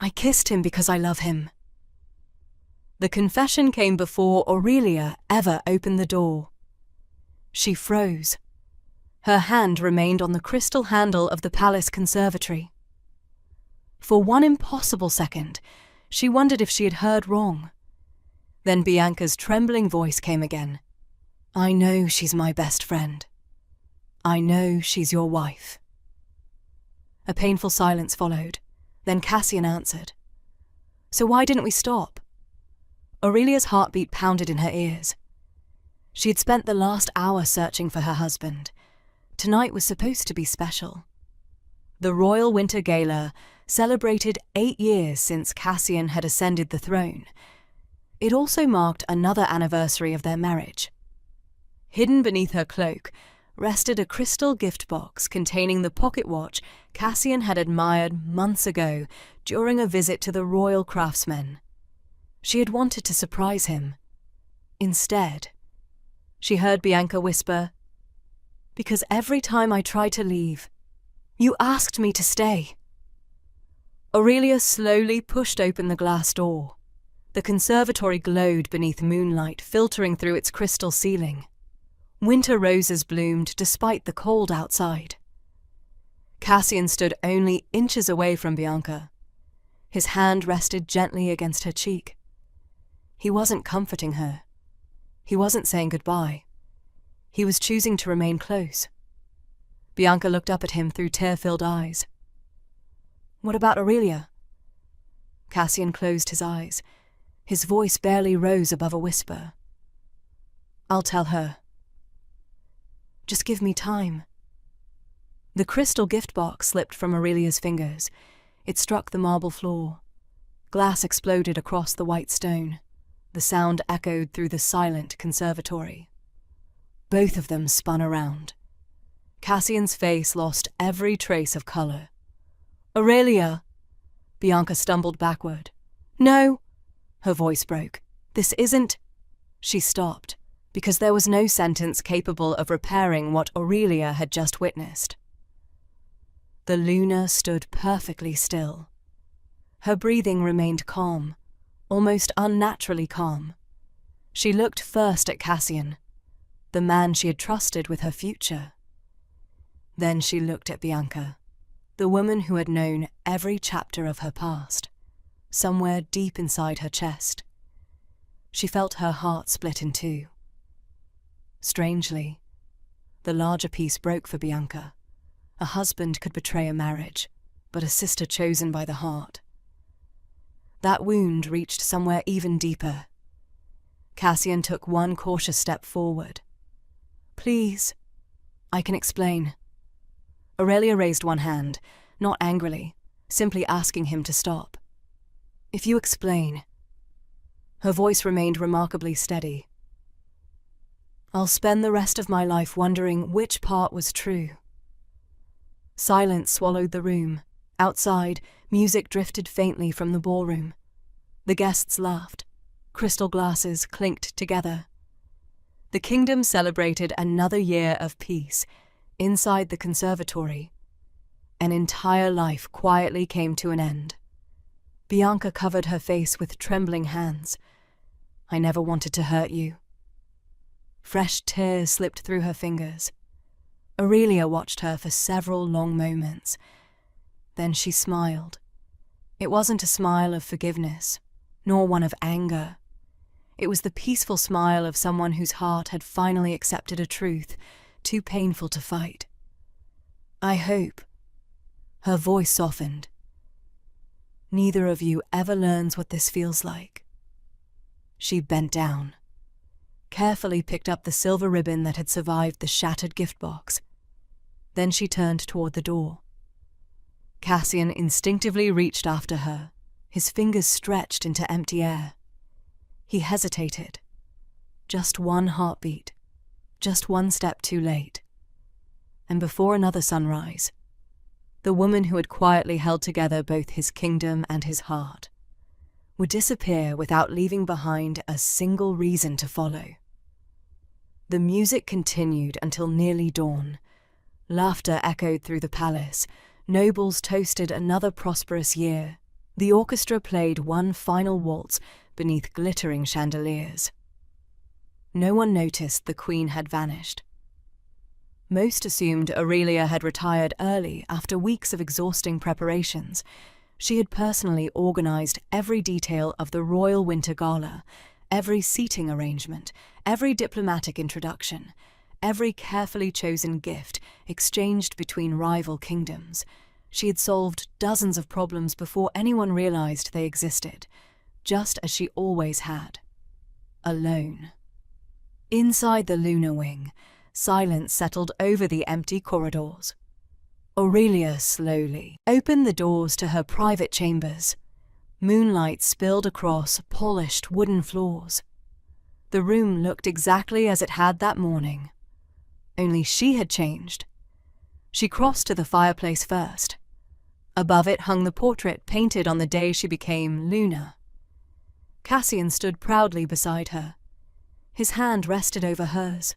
I kissed him because I love him." The confession came before Aurelia ever opened the door. She froze. Her hand remained on the crystal handle of the palace conservatory. For one impossible second, she wondered if she had heard wrong. Then Bianca's trembling voice came again. "I know she's my best friend. I know she's your wife." A painful silence followed. Then Cassian answered. "So why didn't we stop?" Aurelia's heartbeat pounded in her ears. She had spent the last hour searching for her husband. Tonight was supposed to be special. The Royal Winter Gala celebrated 8 years since Cassian had ascended the throne. It also marked another anniversary of their marriage. Hidden beneath her cloak rested a crystal gift box containing the pocket watch Cassian had admired months ago during a visit to the royal craftsmen. She had wanted to surprise him. Instead, she heard Bianca whisper, "Because every time I tried to leave, you asked me to stay." Aurelia slowly pushed open the glass door. The conservatory glowed beneath moonlight filtering through its crystal ceiling. Winter roses bloomed despite the cold outside. Cassian stood only inches away from Bianca. His hand rested gently against her cheek. He wasn't comforting her. He wasn't saying goodbye. He was choosing to remain close. Bianca looked up at him through tear-filled eyes. "What about Aurelia?" Cassian closed his eyes. His voice barely rose above a whisper. "I'll tell her. Just give me time." The crystal gift box slipped from Aurelia's fingers. It struck the marble floor. Glass exploded across the white stone. The sound echoed through the silent conservatory. Both of them spun around. Cassian's face lost every trace of color. "Aurelia!" Bianca stumbled backward. "No!" Her voice broke. "This isn't—" She stopped, because there was no sentence capable of repairing what Aurelia had just witnessed. The Luna stood perfectly still. Her breathing remained calm, almost unnaturally calm. She looked first at Cassian, the man she had trusted with her future. Then she looked at Bianca, the woman who had known every chapter of her past, somewhere deep inside her chest. She felt her heart split in two. Strangely, the larger piece broke for Bianca. A husband could betray a marriage, but a sister chosen by the heart. That wound reached somewhere even deeper. Cassian took one cautious step forward. "Please, I can explain." Aurelia raised one hand, not angrily, simply asking him to stop. "If you explain." Her voice remained remarkably steady. "I'll spend the rest of my life wondering which part was true." Silence swallowed the room. Outside, music drifted faintly from the ballroom. The guests laughed. Crystal glasses clinked together. The kingdom celebrated another year of peace. Inside the conservatory, an entire life quietly came to an end. Bianca covered her face with trembling hands. "I never wanted to hurt you." Fresh tears slipped through her fingers. Aurelia watched her for several long moments. Then she smiled. It wasn't a smile of forgiveness, nor one of anger. It was the peaceful smile of someone whose heart had finally accepted a truth too painful to fight. "I hope." Her voice softened. "Neither of you ever learns what this feels like." She bent down, carefully picked up the silver ribbon that had survived the shattered gift box. Then she turned toward the door. Cassian instinctively reached after her, his fingers stretched into empty air. He hesitated. Just one heartbeat, just one step too late. And before another sunrise, the woman who had quietly held together both his kingdom and his heart would disappear without leaving behind a single reason to follow. The music continued until nearly dawn. Laughter echoed through the palace. Nobles toasted another prosperous year. The orchestra played one final waltz beneath glittering chandeliers. No one noticed the Queen had vanished. Most assumed Aurelia had retired early after weeks of exhausting preparations. She had personally organized every detail of the Royal Winter Gala, every seating arrangement, every diplomatic introduction, every carefully chosen gift exchanged between rival kingdoms. She had solved dozens of problems before anyone realized they existed, just as she always had. Alone. Inside the lunar wing, silence settled over the empty corridors. Aurelia slowly opened the doors to her private chambers. Moonlight spilled across polished wooden floors. The room looked exactly as it had that morning. Only she had changed. She crossed to the fireplace first. Above it hung the portrait painted on the day she became Luna. Cassian stood proudly beside her. His hand rested over hers.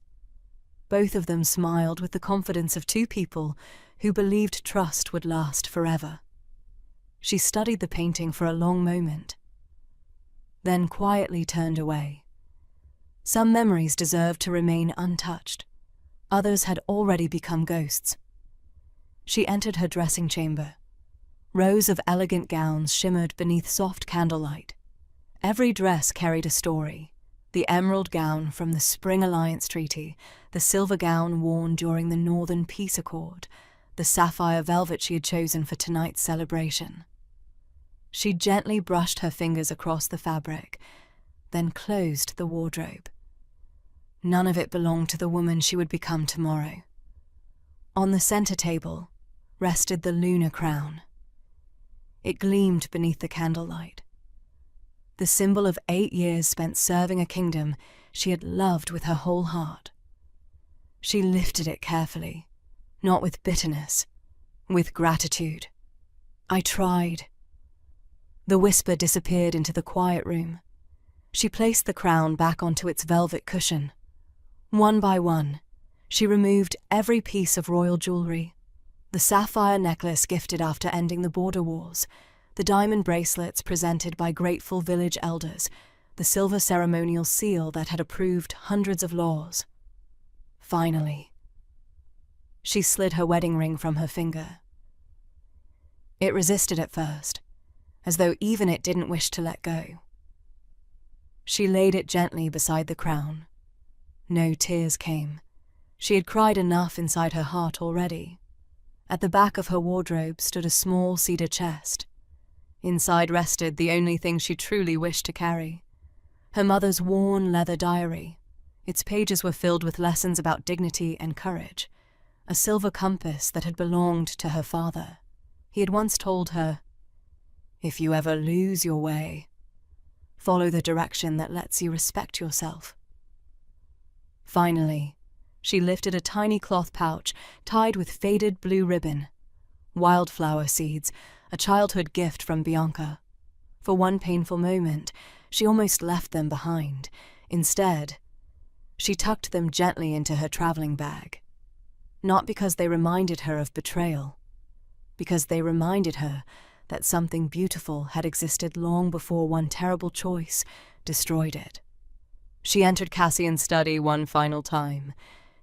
Both of them smiled with the confidence of two people who believed trust would last forever. She studied the painting for a long moment, then quietly turned away. Some memories deserved to remain untouched. Others had already become ghosts. She entered her dressing chamber. Rows of elegant gowns shimmered beneath soft candlelight. Every dress carried a story. The emerald gown from the Spring Alliance Treaty, the silver gown worn during the Northern Peace Accord, the sapphire velvet she had chosen for tonight's celebration. She gently brushed her fingers across the fabric, then closed the wardrobe. None of it belonged to the woman she would become tomorrow. On the center table rested the lunar crown. It gleamed beneath the candlelight, the symbol of 8 years spent serving a kingdom she had loved with her whole heart. She lifted it carefully, not with bitterness, with gratitude. "I tried." The whisper disappeared into the quiet room. She placed the crown back onto its velvet cushion. One by one, she removed every piece of royal jewelry. The sapphire necklace gifted after ending the border wars, the diamond bracelets presented by grateful village elders, the silver ceremonial seal that had approved hundreds of laws. Finally, she slid her wedding ring from her finger. It resisted at first, as though even it didn't wish to let go. She laid it gently beside the crown. No tears came. She had cried enough inside her heart already. At the back of her wardrobe stood a small cedar chest. Inside rested the only thing she truly wished to carry: her mother's worn leather diary. Its pages were filled with lessons about dignity and courage, a silver compass that had belonged to her father. He had once told her, "If you ever lose your way, follow the direction that lets you respect yourself." Finally, she lifted a tiny cloth pouch tied with faded blue ribbon. Wildflower seeds, a childhood gift from Bianca. For one painful moment, she almost left them behind. Instead, she tucked them gently into her traveling bag. Not because they reminded her of betrayal, because they reminded her that something beautiful had existed long before one terrible choice destroyed it. She entered Cassian's study one final time.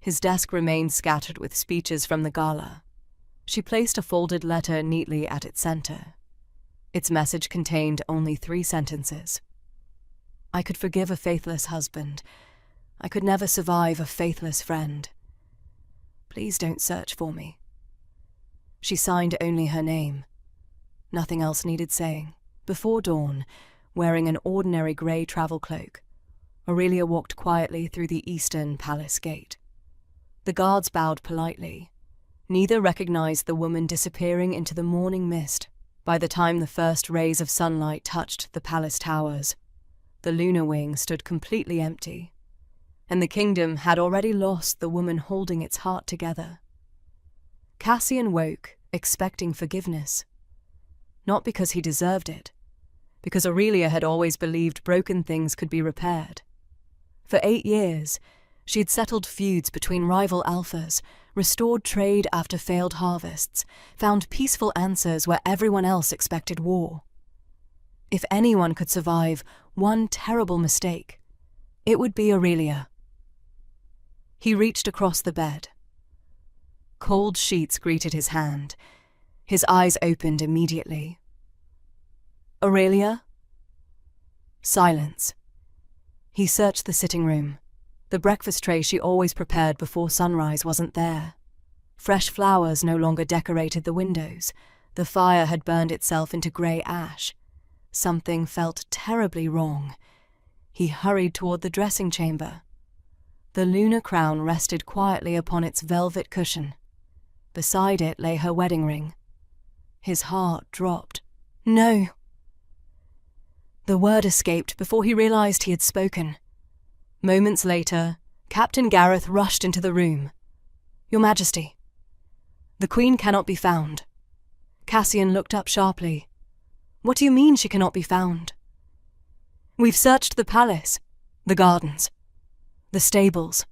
His desk remained scattered with speeches from the gala. She placed a folded letter neatly at its center. Its message contained only 3 sentences. "I could forgive a faithless husband. I could never survive a faithless friend. Please don't search for me." She signed only her name. Nothing else needed saying. Before dawn, wearing an ordinary grey travel cloak, Aurelia walked quietly through the eastern palace gate. The guards bowed politely. Neither recognized the woman disappearing into the morning mist. By the time the first rays of sunlight touched the palace towers, the lunar wing stood completely empty, and the kingdom had already lost the woman holding its heart together. Cassian woke, expecting forgiveness. Not because he deserved it, because Aurelia had always believed broken things could be repaired. For 8 years, she had settled feuds between rival alphas, restored trade after failed harvests, found peaceful answers where everyone else expected war. If anyone could survive one terrible mistake, it would be Aurelia. He reached across the bed. Cold sheets greeted his hand. His eyes opened immediately. Aurelia? Silence. He searched the sitting room. The breakfast tray she always prepared before sunrise wasn't there. Fresh flowers no longer decorated the windows. The fire had burned itself into grey ash. Something felt terribly wrong. He hurried toward the dressing chamber. The lunar crown rested quietly upon its velvet cushion. Beside it lay her wedding ring. His heart dropped. No! The word escaped before he realized he had spoken. Moments later, Captain Gareth rushed into the room. Your Majesty. The Queen cannot be found. Cassian looked up sharply. What do you mean she cannot be found? We've searched the palace, the gardens, the stables.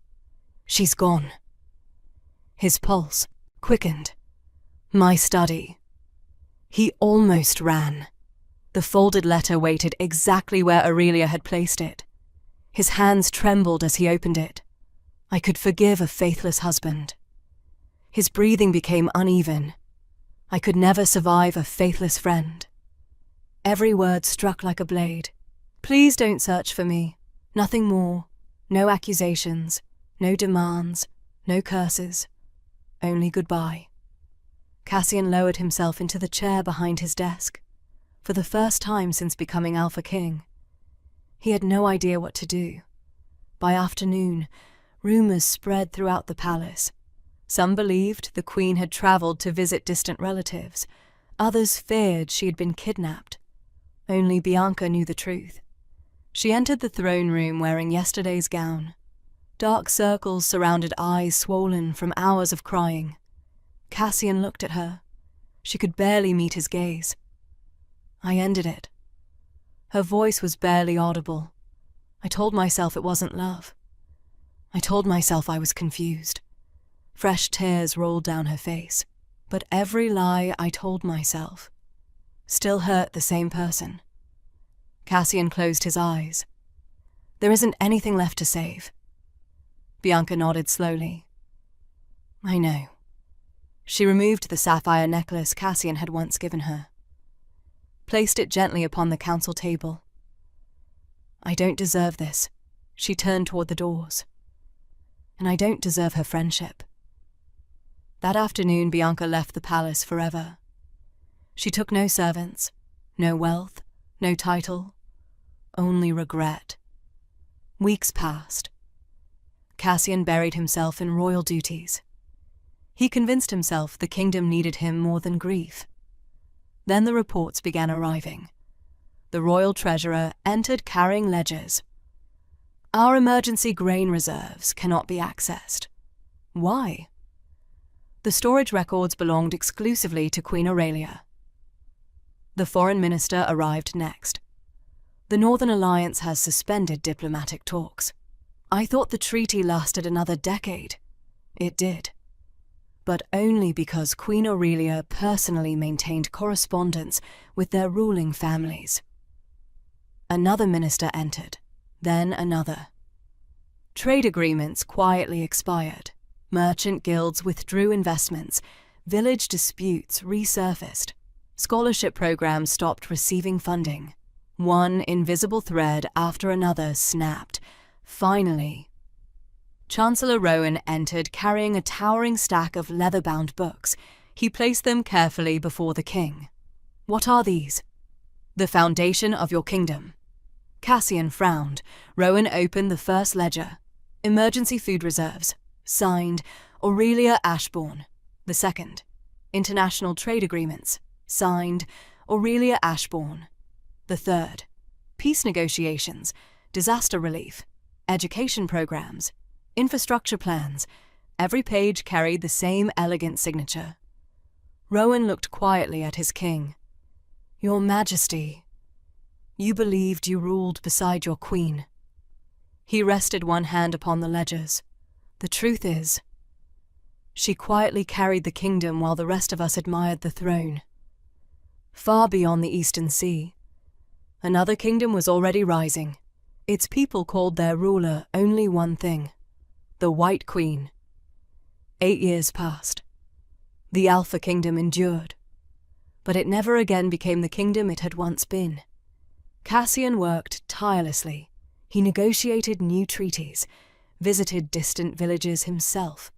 She's gone. His pulse quickened. My study. He almost ran. The folded letter waited exactly where Aurelia had placed it. His hands trembled as he opened it. I could forgive a faithless husband. His breathing became uneven. I could never survive a faithless friend. Every word struck like a blade. Please don't search for me. Nothing more. No accusations. No demands. No curses. Only goodbye. Cassian lowered himself into the chair behind his desk. For the first time since becoming Alpha King, he had no idea what to do. By afternoon, rumors spread throughout the palace. Some believed the Queen had traveled to visit distant relatives. Others feared she had been kidnapped. Only Bianca knew the truth. She entered the throne room wearing yesterday's gown. Dark circles surrounded eyes swollen from hours of crying. Cassian looked at her. She could barely meet his gaze. I ended it. Her voice was barely audible. I told myself it wasn't love. I told myself I was confused. Fresh tears rolled down her face. But every lie I told myself still hurt the same person. Cassian closed his eyes. There isn't anything left to save. Bianca nodded slowly. I know. She removed the sapphire necklace Cassian had once given her. Placed it gently upon the council table. I don't deserve this. She turned toward the doors. And I don't deserve her friendship. That afternoon, Bianca left the palace forever. She took no servants, no wealth, no title, only regret. Weeks passed. Cassian buried himself in royal duties. He convinced himself the kingdom needed him more than grief. Then the reports began arriving. The royal treasurer entered carrying ledgers. Our emergency grain reserves cannot be accessed. Why? The storage records belonged exclusively to Queen Aurelia. The foreign minister arrived next. The Northern Alliance has suspended diplomatic talks. I thought the treaty lasted another decade. It did. But only because Queen Aurelia personally maintained correspondence with their ruling families. Another minister entered, then another. Trade agreements quietly expired. Merchant guilds withdrew investments. Village disputes resurfaced. Scholarship programs stopped receiving funding. One invisible thread after another snapped. Finally, Chancellor Rowan entered carrying a towering stack of leather-bound books. He placed them carefully before the king. What are these? The foundation of your kingdom. Cassian frowned. Rowan opened the first ledger. Emergency food reserves. Signed, Aurelia Ashbourne. The second. International trade agreements. Signed, Aurelia Ashbourne. The third. Peace negotiations. Disaster relief. Education programs. Infrastructure plans. Every page carried the same elegant signature. Rowan looked quietly at his king. Your Majesty, you believed you ruled beside your queen. He rested one hand upon the ledgers. The truth is, she quietly carried the kingdom while the rest of us admired the throne. Far beyond the Eastern Sea, Another kingdom was already rising. Its people called their ruler only one thing: the White Queen. 8 years passed. The Alpha Kingdom endured, but it never again became the kingdom it had once been. Cassian worked tirelessly. He negotiated new treaties, visited distant villages himself,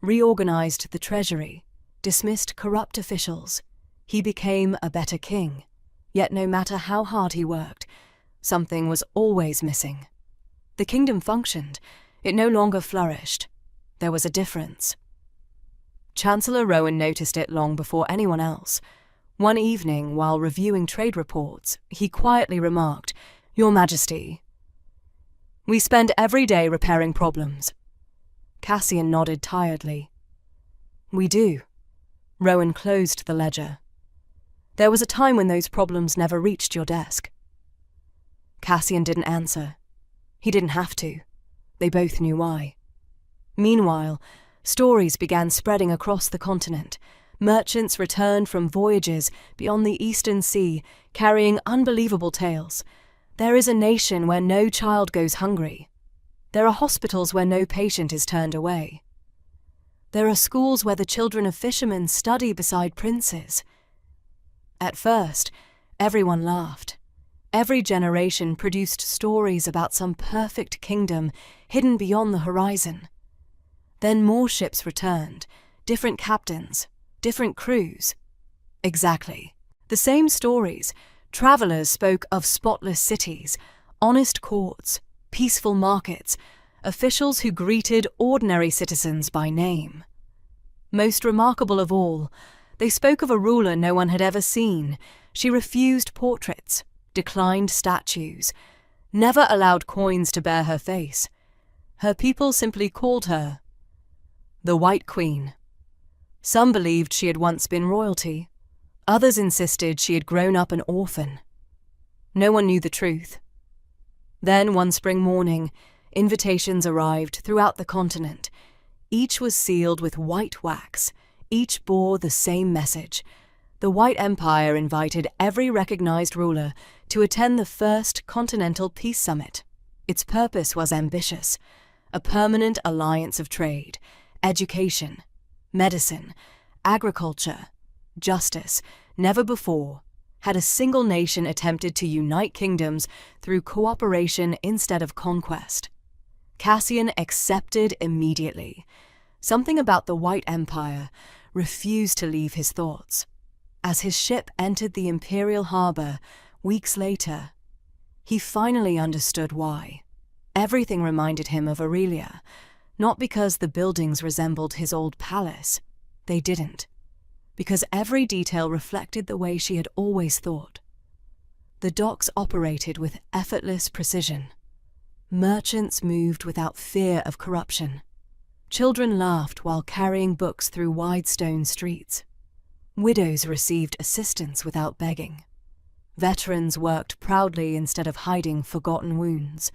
reorganized the treasury, dismissed corrupt officials. He became a better king, yet no matter how hard he worked, something was always missing. The kingdom functioned. It no longer flourished. There was a difference. Chancellor Rowan noticed it long before anyone else. One evening, while reviewing trade reports, he quietly remarked, "Your Majesty, we spend every day repairing problems." Cassian nodded tiredly. "We do." Rowan closed the ledger. "There was a time when those problems never reached your desk." Cassian didn't answer. He didn't have to. They both knew why. Meanwhile, stories began spreading across the continent. Merchants returned from voyages beyond the Eastern Sea, carrying unbelievable tales. There is a nation where no child goes hungry. There are hospitals where no patient is turned away. There are schools where the children of fishermen study beside princes. At first, everyone laughed. Every generation produced stories about some perfect kingdom hidden beyond the horizon. Then more ships returned, different captains, different crews. Exactly. The same stories. Travelers spoke of spotless cities, honest courts, peaceful markets, officials who greeted ordinary citizens by name. Most remarkable of all, they spoke of a ruler no one had ever seen. She refused portraits, declined statues, never allowed coins to bear her face. Her people simply called her the White Queen. Some believed she had once been royalty. Others insisted she had grown up an orphan. No one knew the truth. Then, one spring morning, invitations arrived throughout the continent. Each was sealed with white wax. Each bore the same message. The White Empire invited every recognized ruler to attend the first Continental Peace Summit. Its purpose was ambitious: a permanent alliance of trade, education, medicine, agriculture, justice. Never before had a single nation attempted to unite kingdoms through cooperation instead of conquest. Cassian accepted immediately. Something about the White Empire refused to leave his thoughts. As his ship entered the Imperial Harbour weeks later, he finally understood why. Everything reminded him of Aurelia, not because the buildings resembled his old palace. They didn't. Because every detail reflected the way she had always thought. The docks operated with effortless precision. Merchants moved without fear of corruption. Children laughed while carrying books through wide stone streets. Widows received assistance without begging. Veterans worked proudly instead of hiding forgotten wounds.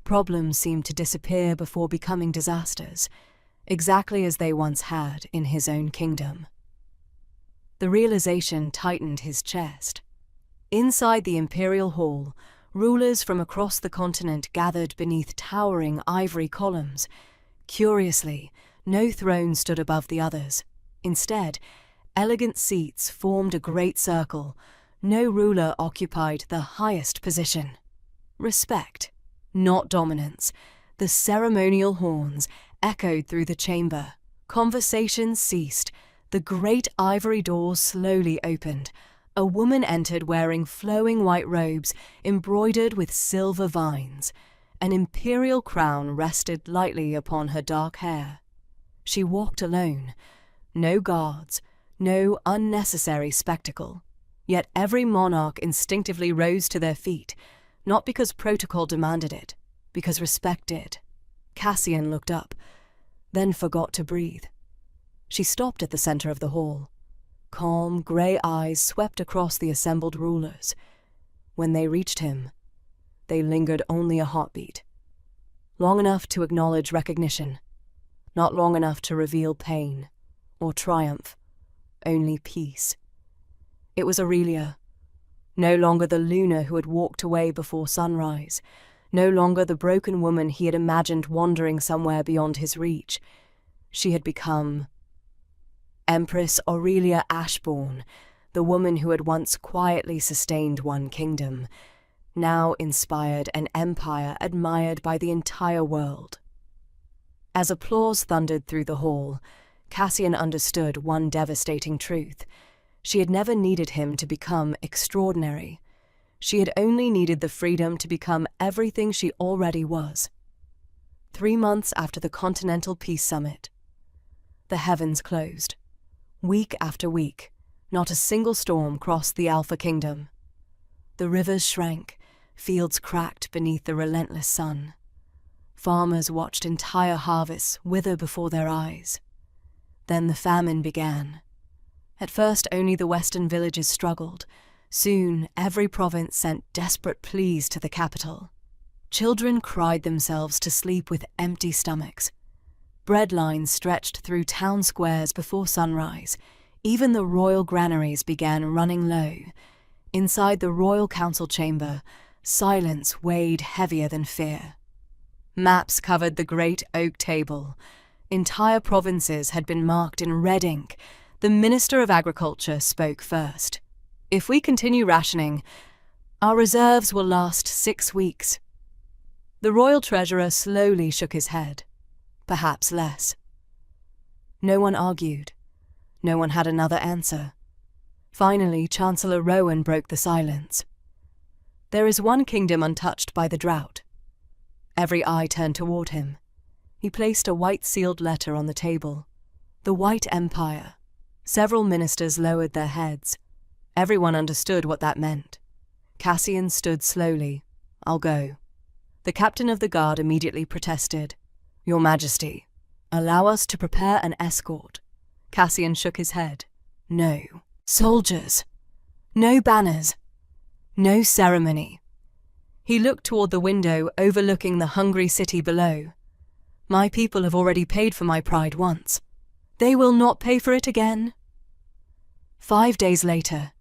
Problems seemed to disappear before becoming disasters, exactly as they once had in his own kingdom. The realization tightened his chest. Inside the Imperial Hall, rulers from across the continent gathered beneath towering ivory columns. Curiously, no throne stood above the others. Instead, elegant seats formed a great circle. No ruler occupied the highest position. Respect, not dominance. The ceremonial horns echoed through the chamber. Conversations ceased. The great ivory doors slowly opened. A woman entered wearing flowing white robes embroidered with silver vines. An imperial crown rested lightly upon her dark hair. She walked alone. No guards, no unnecessary spectacle. Yet every monarch instinctively rose to their feet, not because protocol demanded it, because respect did. Cassian looked up, then forgot to breathe. She stopped at the center of the hall. Calm, grey eyes swept across the assembled rulers. When they reached him, they lingered only a heartbeat. Long enough to acknowledge recognition, not long enough to reveal pain or triumph, only peace. It was Aurelia. No longer the Luna who had walked away before sunrise. No longer the broken woman he had imagined wandering somewhere beyond his reach. She had become Empress Aurelia Ashbourne, the woman who had once quietly sustained one kingdom, now inspired an empire admired by the entire world. As applause thundered through the hall, Cassian understood one devastating truth. She had never needed him to become extraordinary. She had only needed the freedom to become everything she already was. 3 months after the Continental Peace Summit, the heavens closed. Week after week, not a single storm crossed the Alpha Kingdom. The rivers shrank, fields cracked beneath the relentless sun. Farmers watched entire harvests wither before their eyes. Then the famine began. At first only the western villages struggled. Soon every province sent desperate pleas to the capital. Children cried themselves to sleep with empty stomachs. Bread lines stretched through town squares before sunrise. Even the royal granaries began running low. Inside the royal council chamber, silence weighed heavier than fear. Maps covered the great oak table. Entire provinces had been marked in red ink. The Minister of Agriculture spoke first. "If we continue rationing, our reserves will last 6 weeks." The royal treasurer slowly shook his head. Perhaps less. No one argued. No one had another answer. Finally, Chancellor Rowan broke the silence. "There is one kingdom untouched by the drought." Every eye turned toward him. He placed a white-sealed letter on the table. The White Empire. Several ministers lowered their heads. Everyone understood what that meant. Cassian stood slowly. "I'll go." The captain of the guard immediately protested. "Your Majesty, allow us to prepare an escort." Cassian shook his head. "No. Soldiers. No banners. No ceremony." He looked toward the window overlooking the hungry city below. "My people have already paid for my pride once. They will not pay for it again." 5 days later,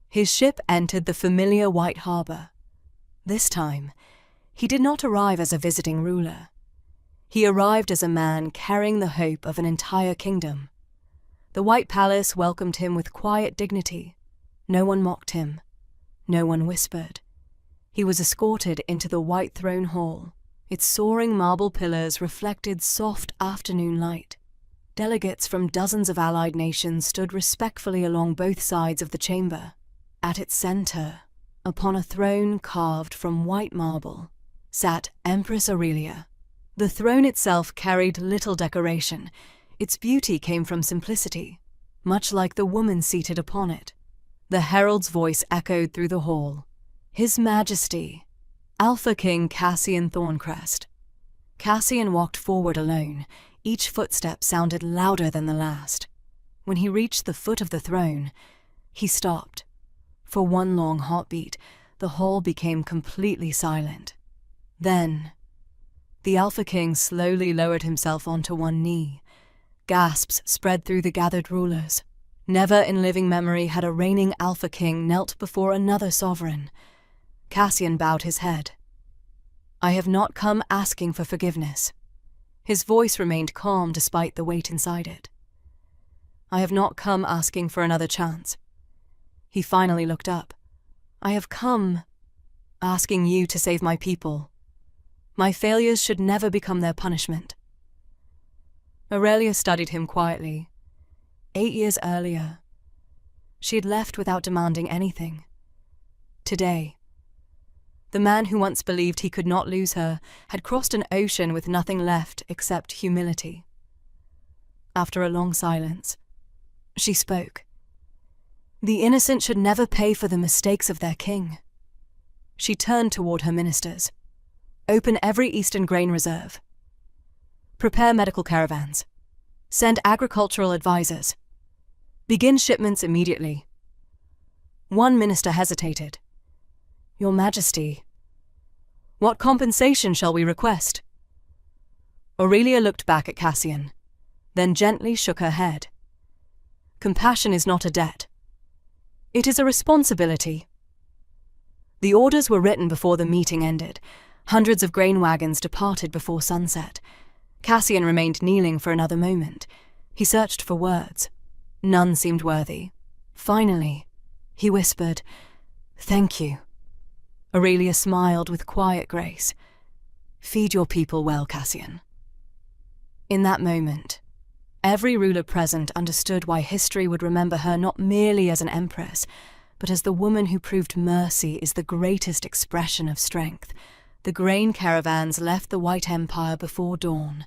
his ship entered the familiar White Harbour. This time, he did not arrive as a visiting ruler. He arrived as a man carrying the hope of an entire kingdom. The White Palace welcomed him with quiet dignity. No one mocked him. No one whispered. He was escorted into the White Throne Hall. Its soaring marble pillars reflected soft afternoon light. Delegates from dozens of allied nations stood respectfully along both sides of the chamber. At its center, upon a throne carved from white marble, sat Empress Aurelia. The throne itself carried little decoration. Its beauty came from simplicity, much like the woman seated upon it. The herald's voice echoed through the hall. "His Majesty, Alpha King Cassian Thorncrest." Cassian walked forward alone. Each footstep sounded louder than the last. When he reached the foot of the throne, he stopped. For one long heartbeat, the hall became completely silent. Then, the Alpha King slowly lowered himself onto one knee. Gasps spread through the gathered rulers. Never in living memory had a reigning Alpha King knelt before another sovereign. Cassian bowed his head. "I have not come asking for forgiveness." His voice remained calm despite the weight inside it. "I have not come asking for another chance." He finally looked up. "I have come asking you to save my people. My failures should never become their punishment." Aurelia studied him quietly. 8 years earlier, she had left without demanding anything. Today, the man who once believed he could not lose her had crossed an ocean with nothing left except humility. After a long silence, she spoke. "The innocent should never pay for the mistakes of their king." She turned toward her ministers. "Open every Eastern grain reserve. Prepare medical caravans. Send agricultural advisors. Begin shipments immediately." One minister hesitated. "Your Majesty, what compensation shall we request?" Aurelia looked back at Cassian, then gently shook her head. "Compassion is not a debt. It is a responsibility. The orders were written before the meeting ended. Hundreds of grain wagons departed before sunset. Cassian remained kneeling for another moment. He searched for words. None seemed worthy. Finally, he whispered, "Thank you." Aurelia smiled with quiet grace. "Feed your people well, Cassian." In that moment, every ruler present understood why history would remember her not merely as an empress, but as the woman who proved mercy is the greatest expression of strength. The grain caravans left the White Empire before dawn.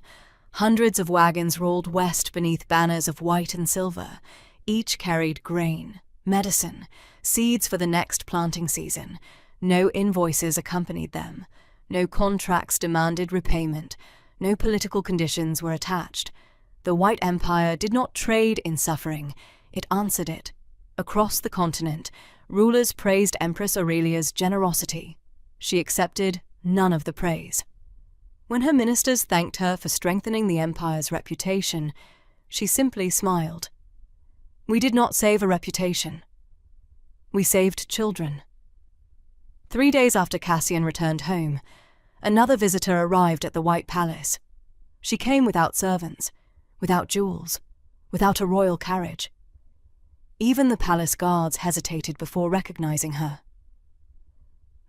Hundreds of wagons rolled west beneath banners of white and silver. Each carried grain, medicine, seeds for the next planting season. No invoices accompanied them. No contracts demanded repayment. No political conditions were attached. The White Empire did not trade in suffering. It answered it. Across the continent, rulers praised Empress Aurelia's generosity. She accepted none of the praise. When her ministers thanked her for strengthening the empire's reputation, she simply smiled. "We did not save a reputation. We saved children." 3 days after Cassian returned home, another visitor arrived at the White Palace. She came without servants, without jewels, without a royal carriage. Even the palace guards hesitated before recognizing her.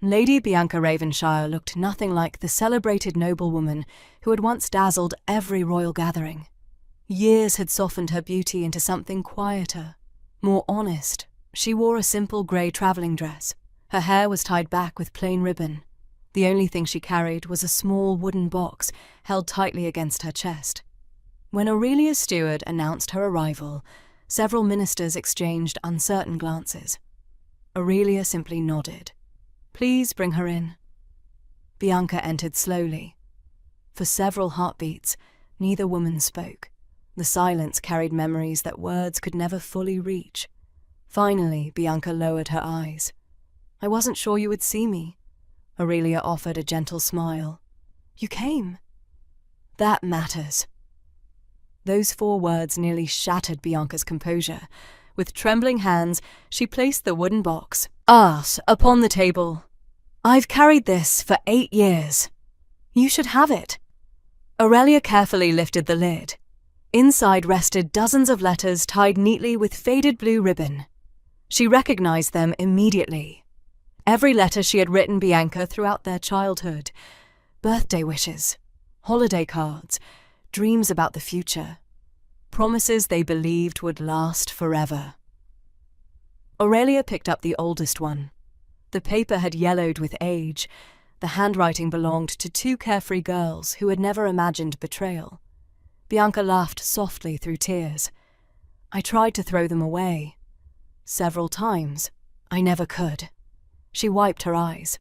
Lady Bianca Ravenshire looked nothing like the celebrated noblewoman who had once dazzled every royal gathering. Years had softened her beauty into something quieter, more honest. She wore a simple grey travelling dress. Her hair was tied back with plain ribbon. The only thing she carried was a small wooden box held tightly against her chest. When Aurelia's steward announced her arrival, several ministers exchanged uncertain glances. Aurelia simply nodded. "Please bring her in." Bianca entered slowly. For several heartbeats, neither woman spoke. The silence carried memories that words could never fully reach. Finally, Bianca lowered her eyes. "I wasn't sure you would see me." Aurelia offered a gentle smile. "You came." "That matters." Those 4 words nearly shattered Bianca's composure. With trembling hands, she placed the wooden box, upon the table. "I've carried this for 8 years. You should have it." Aurelia carefully lifted the lid. Inside rested dozens of letters tied neatly with faded blue ribbon. She recognized them immediately. Every letter she had written Bianca throughout their childhood. Birthday wishes, holiday cards, dreams about the future. Promises they believed would last forever. Aurelia picked up the oldest one. The paper had yellowed with age. The handwriting belonged to 2 carefree girls who had never imagined betrayal. Bianca laughed softly through tears. "I tried to throw them away. Several times. I never could." She wiped her eyes.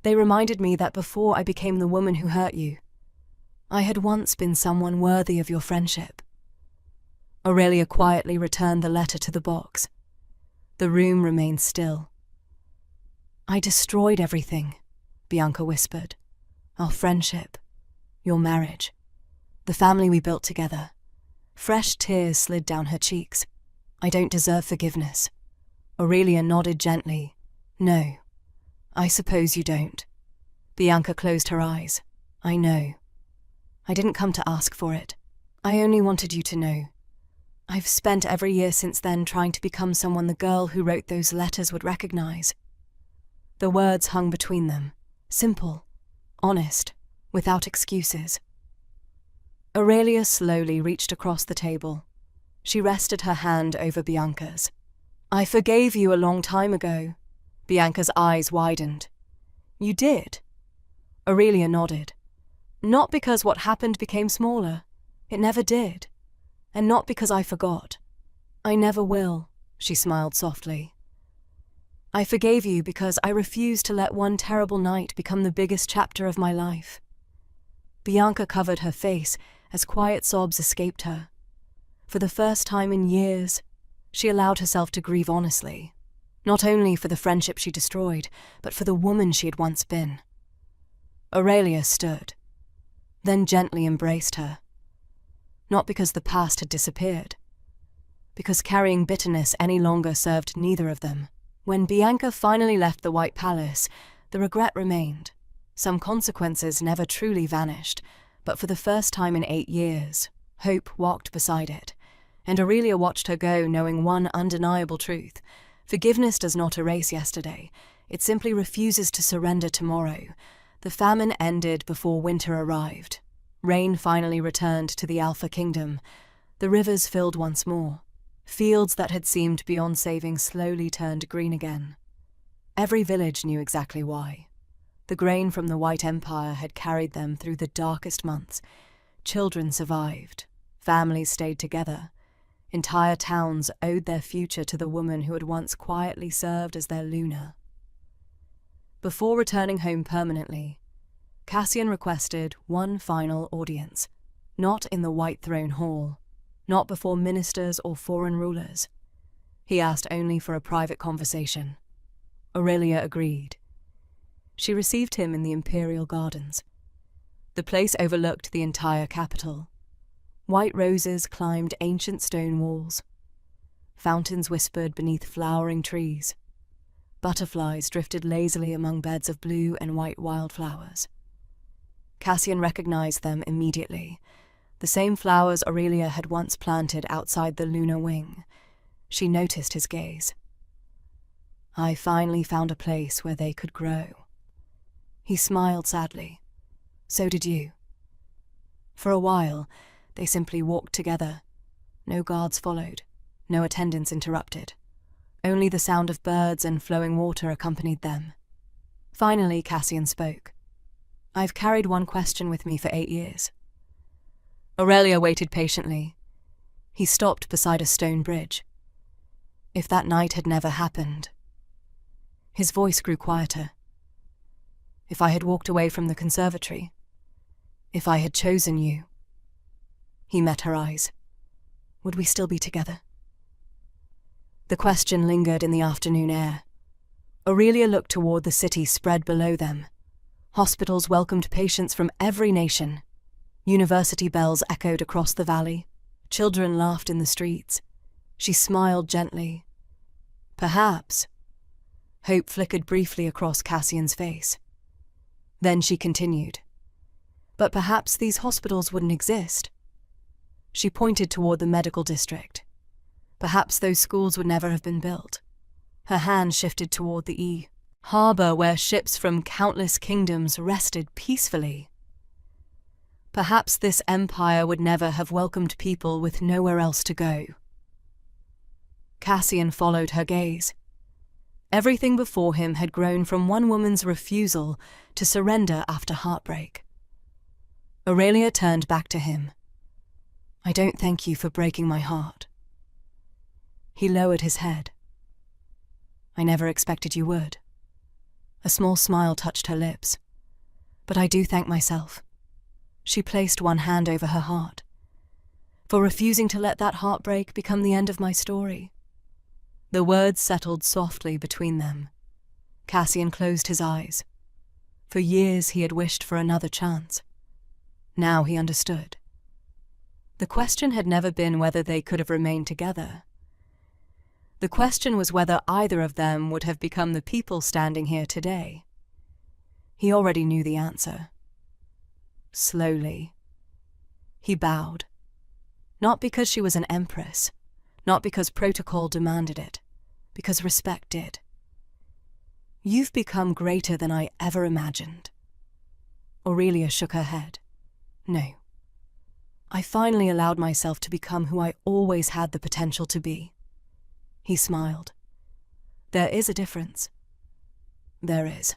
"They reminded me that before I became the woman who hurt you, I had once been someone worthy of your friendship." Aurelia quietly returned the letter to the box. The room remained still. "I destroyed everything," Bianca whispered. "Our friendship, your marriage, the family we built together." Fresh tears slid down her cheeks. "I don't deserve forgiveness." Aurelia nodded gently. "No, I suppose you don't." Bianca closed her eyes. "I know. I didn't come to ask for it. I only wanted you to know. I've spent every year since then trying to become someone the girl who wrote those letters would recognize." The words hung between them, simple, honest, without excuses. Aurelia slowly reached across the table. She rested her hand over Bianca's. "I forgave you a long time ago." Bianca's eyes widened. "You did?" Aurelia nodded. "Not because what happened became smaller. It never did. And not because I forgot. I never will," she smiled softly. "I forgave you because I refused to let one terrible night become the biggest chapter of my life." Bianca covered her face as quiet sobs escaped her. For the first time in years, she allowed herself to grieve honestly, not only for the friendship she destroyed, but for the woman she had once been. Aurelia stood, then gently embraced her. Not because the past had disappeared, because carrying bitterness any longer served neither of them. When Bianca finally left the White Palace, the regret remained. Some consequences never truly vanished, but for the first time in 8 years, hope walked beside it, and Aurelia watched her go knowing one undeniable truth. Forgiveness does not erase yesterday, it simply refuses to surrender tomorrow. The famine ended before winter arrived. Rain finally returned to the Alpha Kingdom. The rivers filled once more. Fields that had seemed beyond saving slowly turned green again. Every village knew exactly why. The grain from the White Empire had carried them through the darkest months. Children survived. Families stayed together. Entire towns owed their future to the woman who had once quietly served as their Luna. Before returning home permanently, Cassian requested one final audience, not in the White Throne Hall, not before ministers or foreign rulers. He asked only for a private conversation. Aurelia agreed. She received him in the Imperial Gardens. The place overlooked the entire capital. White roses climbed ancient stone walls. Fountains whispered beneath flowering trees. Butterflies drifted lazily among beds of blue and white wildflowers. Cassian recognized them immediately. The same flowers Aurelia had once planted outside the lunar wing. She noticed his gaze. I finally found a place where they could grow. He smiled sadly. So did you. For a while, they simply walked together. No guards followed, no attendants interrupted. Only the sound of birds and flowing water accompanied them. Finally, Cassian spoke. I've carried one question with me for 8 years. Aurelia waited patiently. He stopped beside a stone bridge. If that night had never happened. His voice grew quieter. If I had walked away from the conservatory, if I had chosen you. He met her eyes. Would we still be together? The question lingered in the afternoon air. Aurelia looked toward the city spread below them. Hospitals welcomed patients from every nation. University bells echoed across the valley. Children laughed in the streets. She smiled gently. Perhaps. Hope flickered briefly across Cassian's face. Then she continued. But perhaps these hospitals wouldn't exist. She pointed toward the medical district. Perhaps those schools would never have been built. Her hand shifted toward the harbor where ships from countless kingdoms rested peacefully. Perhaps this empire would never have welcomed people with nowhere else to go. Cassian followed her gaze. Everything before him had grown from one woman's refusal to surrender after heartbreak. Aurelia turned back to him. I don't thank you for breaking my heart. He lowered his head. I never expected you would. A small smile touched her lips. But I do thank myself. She placed one hand over her heart. For refusing to let that heartbreak become the end of my story. The words settled softly between them. Cassian closed his eyes. For years he had wished for another chance. Now he understood. The question had never been whether they could have remained together. The question was whether either of them would have become the people standing here today. He already knew the answer. Slowly, he bowed. Not because she was an empress, not because protocol demanded it, because respect did. You've become greater than I ever imagined. Aurelia shook her head. No. I finally allowed myself to become who I always had the potential to be. He smiled. There is a difference. There is.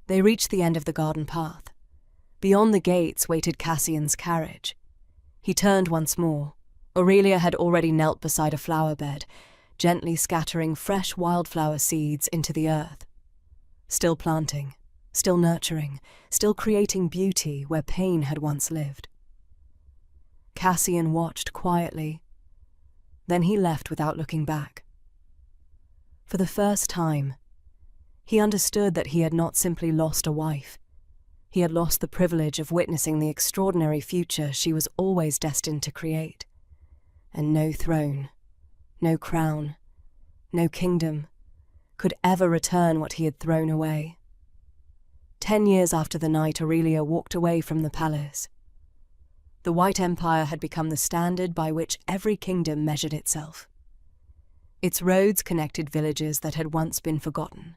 They reached the end of the garden path. Beyond the gates waited Cassian's carriage. He turned once more. Aurelia had already knelt beside a flower bed, gently scattering fresh wildflower seeds into the earth. Still planting, still nurturing, still creating beauty where pain had once lived. Cassian watched quietly. Then he left without looking back. For the first time, he understood that he had not simply lost a wife. He had lost the privilege of witnessing the extraordinary future she was always destined to create. And no throne, no crown, no kingdom, could ever return what he had thrown away. 10 years after the night Aurelia walked away from the palace, the White Empire had become the standard by which every kingdom measured itself. Its roads connected villages that had once been forgotten.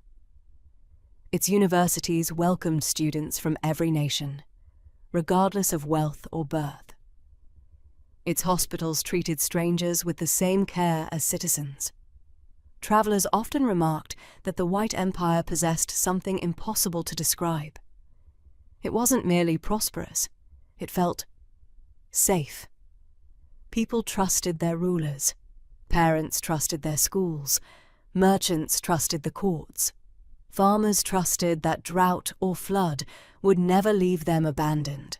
Its universities welcomed students from every nation, regardless of wealth or birth. Its hospitals treated strangers with the same care as citizens. Travelers often remarked that the White Empire possessed something impossible to describe. It wasn't merely prosperous, it felt safe. People trusted their rulers. Parents trusted their schools. Merchants trusted the courts. Farmers trusted that drought or flood would never leave them abandoned.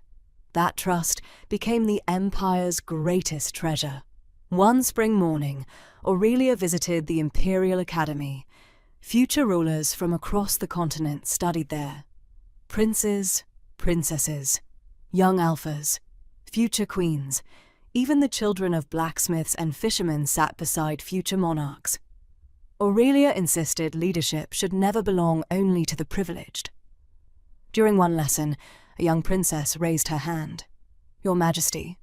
That trust became the empire's greatest treasure. One spring morning, Aurelia visited the Imperial Academy. Future rulers from across the continent studied there. Princes, princesses, young alphas, future queens, even the children of blacksmiths and fishermen sat beside future monarchs. Aurelia insisted leadership should never belong only to the privileged. During one lesson, a young princess raised her hand. "Your Majesty."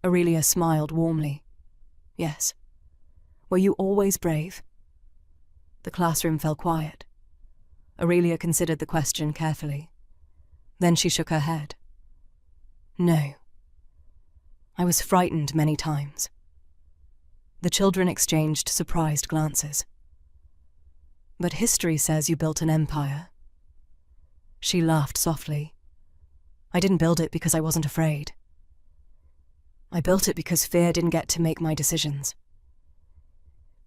Aurelia smiled warmly. "Yes. Were you always brave?" The classroom fell quiet. Aurelia considered the question carefully. Then she shook her head. "No. I was frightened many times." The children exchanged surprised glances. "But history says you built an empire." She laughed softly. "I didn't build it because I wasn't afraid. I built it because fear didn't get to make my decisions."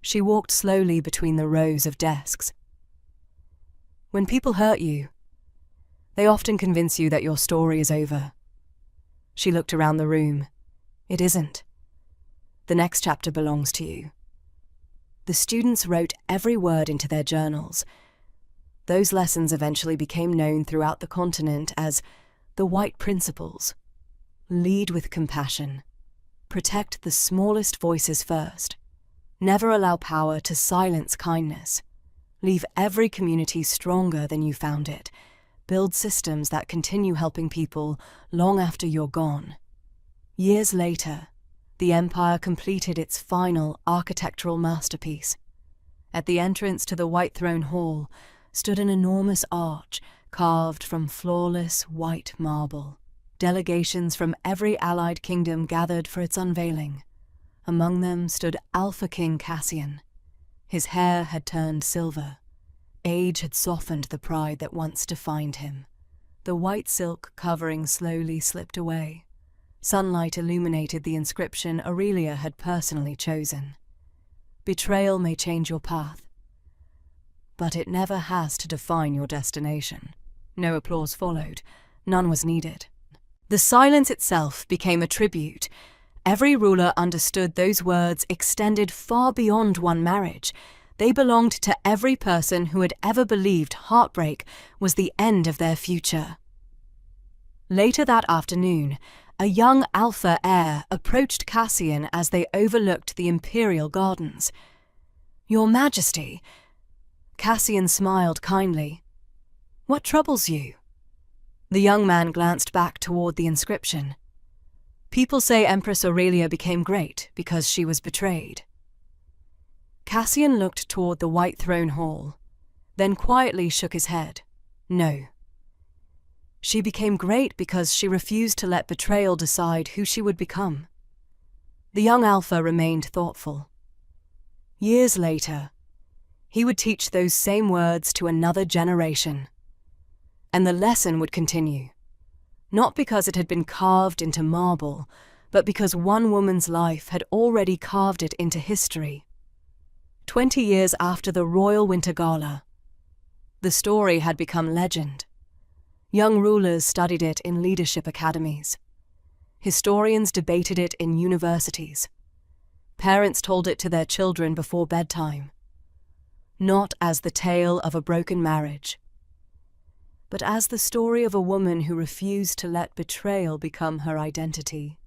She walked slowly between the rows of desks. "When people hurt you, they often convince you that your story is over." She looked around the room. "It isn't. The next chapter belongs to you." The students wrote every word into their journals. Those lessons eventually became known throughout the continent as the White Principles. Lead with compassion. Protect the smallest voices first. Never allow power to silence kindness. Leave every community stronger than you found it. Build systems that continue helping people long after you're gone. Years later, the empire completed its final architectural masterpiece. At the entrance to the White Throne Hall stood an enormous arch carved from flawless white marble. Delegations from every allied kingdom gathered for its unveiling. Among them stood Alpha King Cassian. His hair had turned silver. Age had softened the pride that once defined him. The white silk covering slowly slipped away. Sunlight illuminated the inscription Aurelia had personally chosen. "Betrayal may change your path, but it never has to define your destination." No applause followed. None was needed. The silence itself became a tribute. Every ruler understood those words extended far beyond one marriage. They belonged to every person who had ever believed heartbreak was the end of their future. Later that afternoon, a young alpha heir approached Cassian as they overlooked the imperial gardens. "Your Majesty." Cassian smiled kindly. "What troubles you?" The young man glanced back toward the inscription. "People say Empress Aurelia became great because she was betrayed." Cassian looked toward the White Throne Hall, then quietly shook his head. "No. She became great because she refused to let betrayal decide who she would become." The young alpha remained thoughtful. Years later, he would teach those same words to another generation. And the lesson would continue, not because it had been carved into marble, but because one woman's life had already carved it into history. 20 years after the Royal Winter Gala, the story had become legend. Young rulers studied it in leadership academies. Historians debated it in universities. Parents told it to their children before bedtime. Not as the tale of a broken marriage, but as the story of a woman who refused to let betrayal become her identity.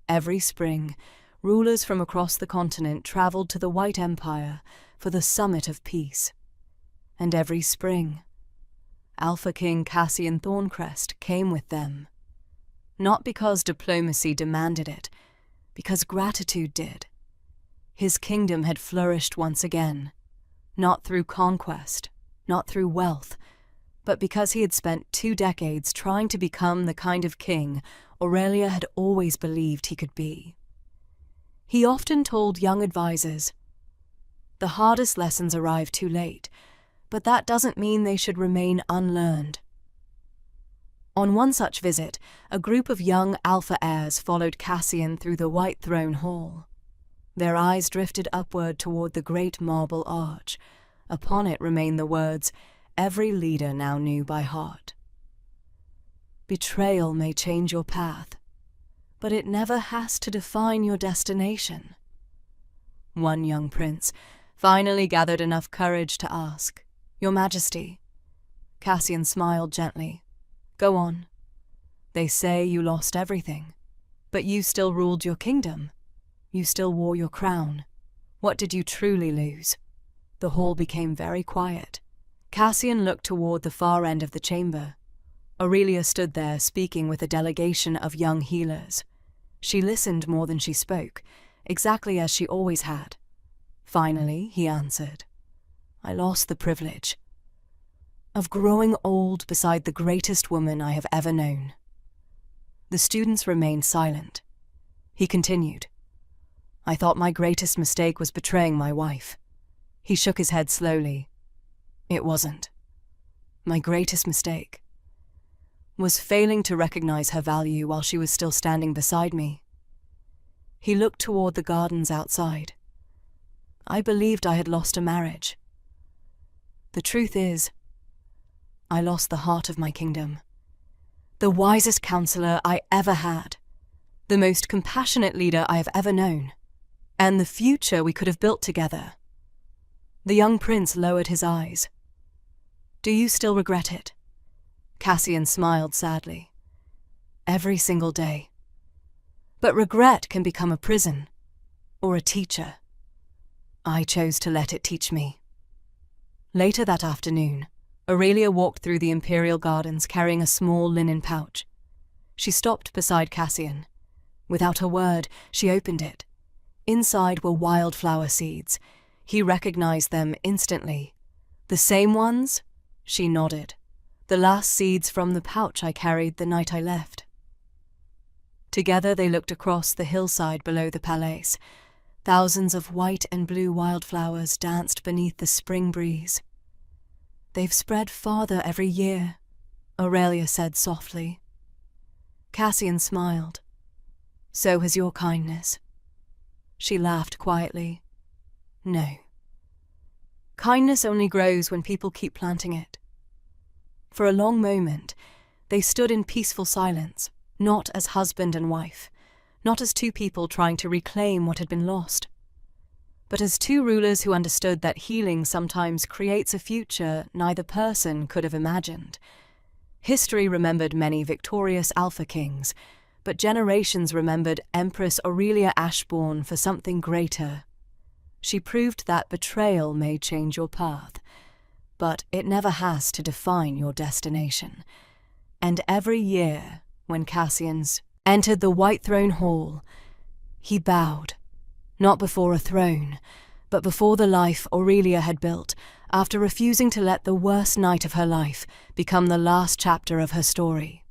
Every spring, rulers from across the continent traveled to the White Empire, for the summit of peace. And every spring, Alpha King Cassian Thorncrest came with them. Not because diplomacy demanded it, because gratitude did. His kingdom had flourished once again, not through conquest, not through wealth, but because he had spent 2 decades trying to become the kind of king Aurelia had always believed he could be. He often told young advisors, "The hardest lessons arrive too late, but that doesn't mean they should remain unlearned." On one such visit, a group of young Alpha heirs followed Cassian through the White Throne Hall. Their eyes drifted upward toward the great marble arch. Upon it remained the words every leader now knew by heart. Betrayal may change your path, but it never has to define your destination. One young prince finally gathered enough courage to ask, "Your Majesty." Cassian smiled gently. "Go on. They say you lost everything, but you still ruled your kingdom. You still wore your crown. What did you truly lose?" The hall became very quiet. Cassian looked toward the far end of the chamber. Aurelia stood there speaking with a delegation of young healers. She listened more than she spoke, exactly as she always had. Finally, he answered, "I lost the privilege of growing old beside the greatest woman I have ever known." The students remained silent. He continued, "I thought my greatest mistake was betraying my wife." He shook his head slowly. "It wasn't. My greatest mistake was failing to recognize her value while she was still standing beside me." He looked toward the gardens outside. "I believed I had lost a marriage. The truth is, I lost the heart of my kingdom. The wisest counselor I ever had, the most compassionate leader I have ever known, and the future we could have built together." The young prince lowered his eyes. "Do you still regret it?" Cassian smiled sadly. "Every single day. But regret can become a prison, or a teacher. I chose to let it teach me." Later that afternoon, Aurelia walked through the imperial gardens carrying a small linen pouch. She stopped beside Cassian. Without a word, she opened it. Inside were wildflower seeds. He recognized them instantly. "The same ones?" She nodded. "The last seeds from the pouch I carried the night I left." Together they looked across the hillside below the palace. Thousands of white and blue wildflowers danced beneath the spring breeze. "They've spread farther every year," Aurelia said softly. Cassian smiled. "So has your kindness." She laughed quietly. "No. Kindness only grows when people keep planting it." For a long moment, they stood in peaceful silence, not as husband and wife, not as 2 people trying to reclaim what had been lost, but as 2 rulers who understood that healing sometimes creates a future neither person could have imagined. History remembered many victorious Alpha Kings, but generations remembered Empress Aurelia Ashbourne for something greater. She proved that betrayal may change your path, but it never has to define your destination. And every year, when Cassian's entered the White Throne Hall, he bowed, not before a throne, but before the life Aurelia had built after refusing to let the worst night of her life become the last chapter of her story.